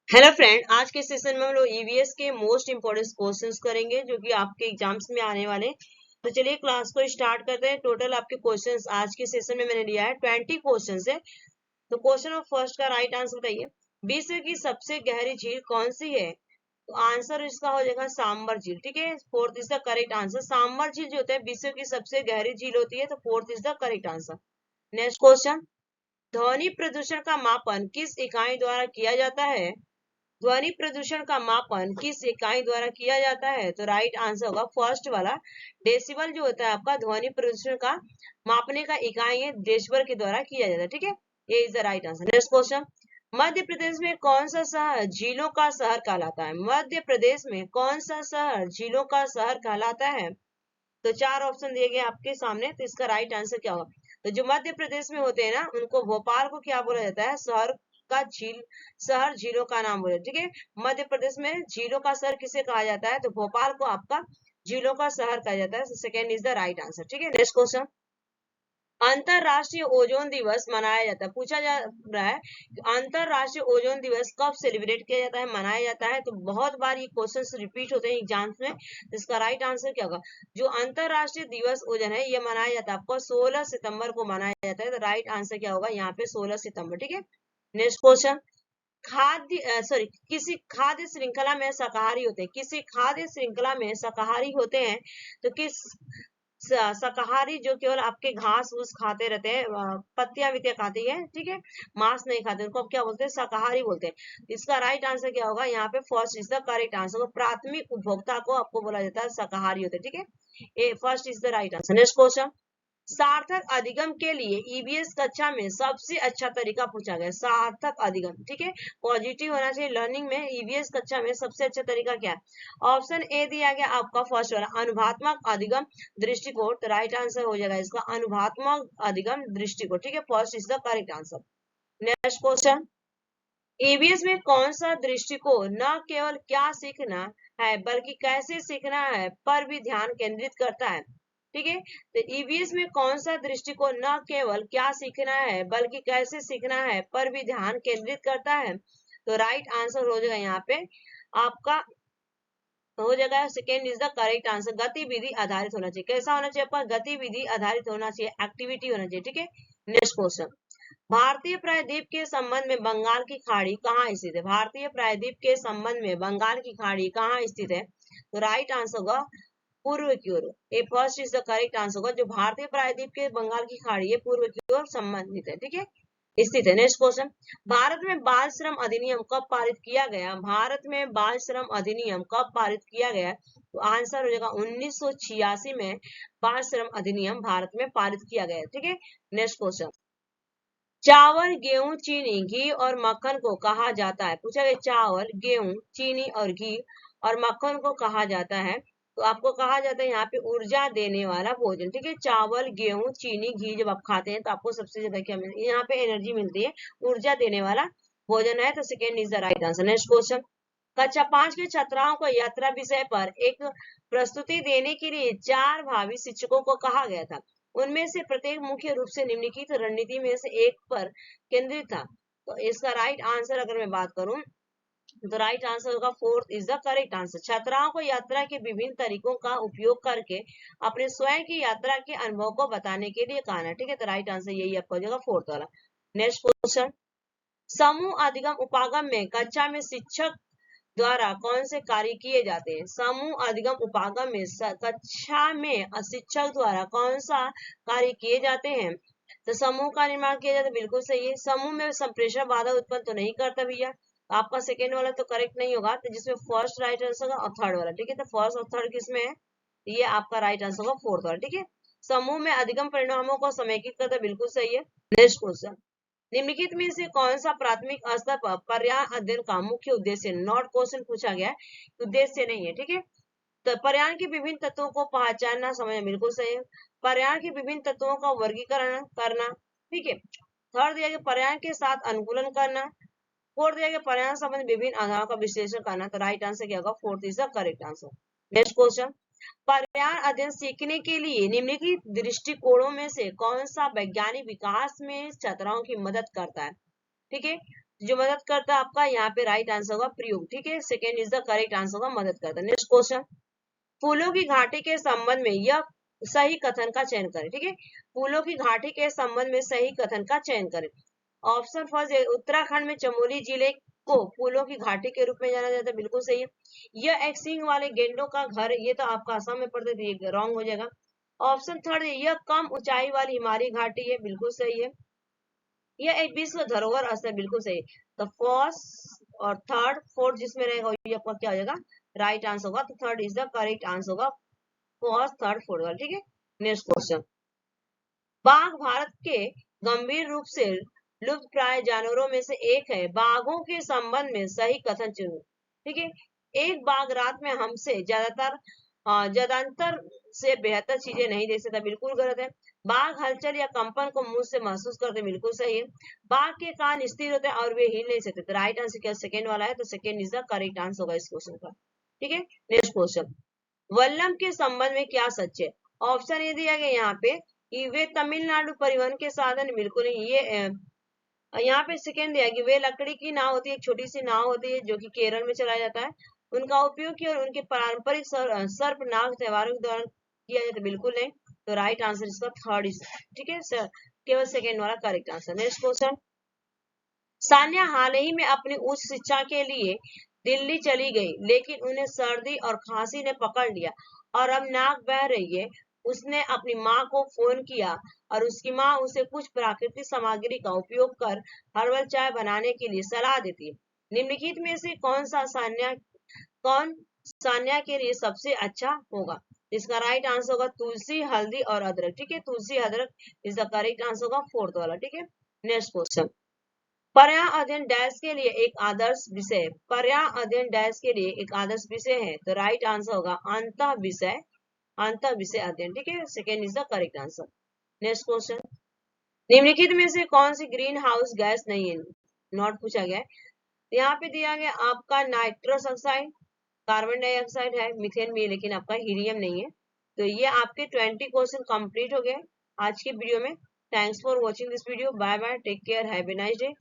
Hello friend, आज के session में हम लोग ईवीएस के मोस्ट इंपोर्टेंट क्वेश्चंस करेंगे जो कि आपके एग्जाम्स में आने वाले। तो चलिए क्लास को स्टार्ट करते हैं। टोटल आपके क्वेश्चंस आज के सेशन में मैंने लिया है 20 क्वेश्चंस है। तो क्वेश्चन ऑफ फर्स्ट का राइट आंसर बताइए। विश्व की सबसे गहरी झील कौन सी है? तो आंसर इसका हो जाएगा सांबर झील। ठीक है, fourth is the correct answer. Sambhar झील जो होता है विश्व की सबसे गहरी झील होती है, तो fourth is the correct answer. Next question, ध्वनि प्रदूषण का मापन किस इकाई द्वारा किया जाता है? ध्वनि प्रदूषण का मापन किस इकाई द्वारा किया जाता है? तो राइट आंसर होगा फर्स्ट वाला, डेसिबल जो होता है आपका ध्वनि प्रदूषण का मापने का इकाई है, डेसिबल के द्वारा किया जाता है। ठीक है, ये is the right answer. Next question, Madhya Pradesh में कौन सा शहर झीलों का शहर कहलाता है? मध्य प्रदेश में कौन सा शहर झीलों का शहर कहलाता है? तो चार ऑप्शन दिए गए आपके सामने, तो इसका राइट आंसर क्या होगा? तो जो मध्य प्रदेश में होते हैं ना, उनको भोपाल को क्या बोला जाता है? शहर का झील, शहर झीलों का नाम बोले। ठीक है, मध्य प्रदेश में झीलों का शहर किसे कहा जाता है? तो भोपाल को आपका झीलों का शहर कहा जाता है। Second is the right answer. ठीक है, नेक्स्ट क्वेश्चन, अंतरराष्ट्रीय ओजोन दिवस मनाया जाता है। पूछा जा रहा है कि अंतरराष्ट्रीय ओजोन दिवस कब सेलिब्रेट किया जाता है, मनाया जाता है? तो बहुत बार ये क्वेश्चंस रिपीट होते हैं एग्जाम्स में, तो इसका राइट आंसर क्या होगा? जो अंतरराष्ट्रीय दिवस ओजोन है ये मनाया जाता है आपको 16 सितंबर को मनाया जाता है। तो राइट आंसर क्या होगा यहाँ पे? 16 सितंबर। ठीक है, नेक्स्ट क्वेश्चन, खाद्य सॉरी किसी खाद्य श्रृंखला में शाकाहारी होते हैं, किसी खाद्य श्रृंखला में शाकाहारी होते हैं, तो किस शाकाहारी जो केवल आपके घास फूस खाते रहते हैं, पत्तियां वित्तियां खाती है, ठीक है, मांस नहीं खाते, उनको आप क्या बोलते हैं? शाकाहारी बोलते हैं। इसका राइट आंसर क्या होगा यहाँ पे? First is the correct answer. प्राथमिक उपभोक्ता को आपको बोला जाता है शाकाहारी होते हैं। ठीक है, A first is the right answer. Next question, सार्थक अधिगम के लिए ईवीएस कक्षा में सबसे अच्छा तरीका पूछा गया। सार्थक अधिगम, ठीक है, पॉजिटिव होना चाहिए लर्निंग में। ईवीएस कक्षा में सबसे अच्छा तरीका क्या है? ऑप्शन ए दिया गया आपका फर्स्ट वाला, अनुभवात्मक अधिगम दृष्टिकोण। तो राइट आंसर हो जाएगा इसका अनुभवात्मक अधिगम दृष्टिकोण। ठीक है, first is the correct answer. Next question, EVS में कौन सा दृष्टिकोण न केवल क्या सीखना है बल्कि कैसे सीखना है पर भी ध्यान केंद्रित करता है? ठीक है, तो ईवीएस में कौन सा दृष्टिकोण न केवल क्या सीखना है बल्कि कैसे सीखना है पर भी ध्यान केंद्रित करता है? तो राइट आंसर हो जाएगा यहाँ पे आपका, हो जाएगा second is the correct answer. गतिविधि आधारित होना चाहिए। कैसा होना चाहिए आपका? गतिविधि आधारित होना चाहिए, एक्टिविटी होना चाहिए। ठीक है, नेक्स्ट क्वेश्चन, भारतीय प्रायद्वीप के संबंध में बंगाल की खाड़ी कहाँ स्थित है? भारतीय प्रायद्वीप के संबंध में बंगाल की खाड़ी कहाँ स्थित है? तो राइट आंसर होगा पूर्व की ओर। A first is the correct answer होगा। जो भारतीय प्रायद्वीप के बंगाल की खाड़ी है पूर्व की ओर संबंधित है। ठीक है, स्थित है। नेक्स्ट क्वेश्चन, भारत में बाल श्रम अधिनियम कब पारित किया गया? भारत में बाल श्रम अधिनियम कब पारित किया गया? तो आंसर हो जाएगा 1986 में बाल श्रम अधिनियम भारत में पारित किया गया। ठीक है, नेक्स्ट क्वेश्चन, चावल, गेहूं, चीनी, घी और मक्खन को कहा जाता है। पूछा गया चावल, गेहूं, चीनी और घी और मक्खन को कहा जाता है। तो आपको कहा जाता है यहाँ पे ऊर्जा देने वाला भोजन। ठीक है, चावल, गेहूं, चीनी, घी जब आप खाते हैं तो आपको सबसे ज्यादा क्या मिलती है? यहाँ पे एनर्जी मिलती है, ऊर्जा देने वाला भोजन है। तो second is the right answer. Next question, कक्षा 5 के छात्राओं को यात्रा विषय पर एक प्रस्तुति देने के लिए 4 भावी शिक्षकों को कहा गया था। उनमें से प्रत्येक मुख्य रूप से निम्नलिखित रणनीति में से एक पर केंद्रित था। तो इसका राइट आंसर अगर मैं बात करूं तो राइट आंसर होगा fourth is the correct answer. छात्राओं को यात्रा के विभिन्न तरीकों का उपयोग करके अपने स्वयं की यात्रा के अनुभव को बताने के लिए कहना। ठीक है, तो राइट आंसर यही आपका हो जाएगा फोर्थ वाला। नेक्स्ट क्वेश्चन, समूह अधिगम उपागम में कक्षा में शिक्षक द्वारा कौन से कार्य किए जाते हैं? समूह अधिगम उपागम में कक्षा में शिक्षक द्वारा कौन सा कार्य किए जाते हैं? तो समूह का निर्माण किया जाता है, बिल्कुल सही है। समूह में संप्रेषण बाधा उत्पन्न तो नहीं करता भैया, तो आपका सेकेंड वाला तो करेक्ट नहीं होगा। तो जिसमें फर्स्ट राइट आंसर होगा और थर्ड वाला। ठीक है, तो फर्स्ट और थर्ड किसमें है? ये आपका राइट आंसर होगा फोर्थ वाला। ठीक है, समूह में अधिगम परिणामों को समेकित करता, बिल्कुल सही है। नेक्स्ट क्वेश्चन, निम्नलिखित में से कौन सा प्राथमिक स्तर पर पर्यावरण अध्ययन का मुख्य उद्देश्य? नॉट क्वेश्चन पूछा गया है, उद्देश्य नहीं है। ठीक है, तो पर्यावरण के विभिन्न तत्वों को पहचानना समझना, बिल्कुल सही है। पर्यावरण के विभिन्न तत्वों का वर्गीकरण करना, ठीक है। थर्ड दिया गया पर्यावरण के साथ अनुकूलन करना। फोर्थ दिया गया पर्यावरण संबंधी विभिन्न आधारों का विश्लेषण करना। तो राइट आंसर क्या होगा? Fourth is the correct answer. Next question, पर्यावरण अध्ययन सीखने के लिए निम्नलिखित दृष्टिकोणों में से कौन सा वैज्ञानिक विकास में छात्राओं की मदद करता है? ठीक है, जो मदद करता है आपका, यहाँ पे राइट आंसर होगा प्रयोग, ठीक है। Second is the correct answer होगा मदद करता है। नेक्स्ट क्वेश्चन, फूलों की घाटी के संबंध में यह सही कथन का चयन करें, ठीक है। फूलों की घाटी के संबंध में सही कथन का चयन करें। ऑप्शन फर्स्ट, उत्तराखंड में चमोली जिले को फूलों की घाटी के रूप में जाना जाता है, बिल्कुल सही है। यह एक सींग वाले गेंडों का घर है, ये तो आपका असम में पड़ता है, ये रॉन्ग हो जाएगा। ऑप्शन थर्ड, यह कम ऊंचाई वाली हिमालयी घाटी है, बिल्कुल सही है। यह एक विश्व धरोहर स्थल, बिल्कुल सही। तो फर्स्ट और थर्ड फोर्थ जिसमें रहेगा ये आपका क्या हो जाएगा, राइट आंसर होगा। तो third is the correct answer होगा, फर्स्ट थर्ड फोर्थ, ठीक है। नेक्स्ट क्वेश्चन, बाघ भारत के गंभीर रूप से लुप्त प्राय जानवरों में से एक है, बाघों के संबंध में सही कथन चुनो, ठीक है। एक बाघ रात में हमसे ज्यादातर से बेहतर चीजें नहीं देख सकता, बिल्कुल गलत है। बाघ हलचल या कंपन को मुंह से महसूस करते, बिल्कुल सही है। बाघ के कान स्थिर होते हैं और वे हिल नहीं सकते, तो राइट आंसर क्या सेकेंड वाला है, तो second is the correct answer होगा इस क्वेश्चन का, ठीक है। नेक्स्ट क्वेश्चन, वल्लम के संबंध में क्या सच है। ऑप्शन ये दिया गया यहाँ पे कि वे तमिलनाडु परिवहन के साधन, बिल्कुल नहीं। ये यहाँ पे सेकेंड दिया कि वे लकड़ी की नाव होती है, एक छोटी सी नाव होती है जो कि केरल में चलाया जाता है, उनका उपयोग किया और उनके पारंपरिक सर्पनाग त्योहारों के दौरान किया जाता है, बिल्कुल नहीं। तो राइट आंसर इसका थर्ड इज, ठीक है सर, केवल सेकेंड वाला correct answer. Next question, Sanya हाल ही में अपनी उच्च शिक्षा के लिए दिल्ली चली गई, लेकिन उन्हें सर्दी और खांसी ने पकड़ लिया और अब नाक बह रही है। उसने अपनी माँ को फोन किया और उसकी माँ उसे कुछ प्राकृतिक सामग्री का उपयोग कर हर्बल चाय बनाने के लिए सलाह देती है। निम्नलिखित में से कौन सान्या के लिए सबसे अच्छा होगा। इसका राइट आंसर होगा तुलसी, हल्दी और अदरक, ठीक है। तुलसी अदरक इज द करेक्ट आंसर होगा फोर्थ वाला, ठीक है। नेक्स्ट क्वेश्चन, पर्यावरण अध्ययन डैश के लिए एक आदर्श विषय है, पर्यावरण अध्ययन डैश के लिए एक आदर्श विषय है, तो राइट आंसर होगा अंतः विषय अध्ययन, ठीक है। Second is the correct answer. Next question, निम्नलिखित में से कौन सी ग्रीन हाउस गैस नहीं है, नॉट पूछा गया है। यहाँ पे दिया गया आपका नाइट्रस ऑक्साइड, कार्बन डाइऑक्साइड है, मीथेन भी है, लेकिन आपका हीलियम नहीं है। तो ये आपके 20 क्वेश्चन कंप्लीट हो गए आज की वीडियो में। Thanks for watching this video, bye bye, take care, have a nice day.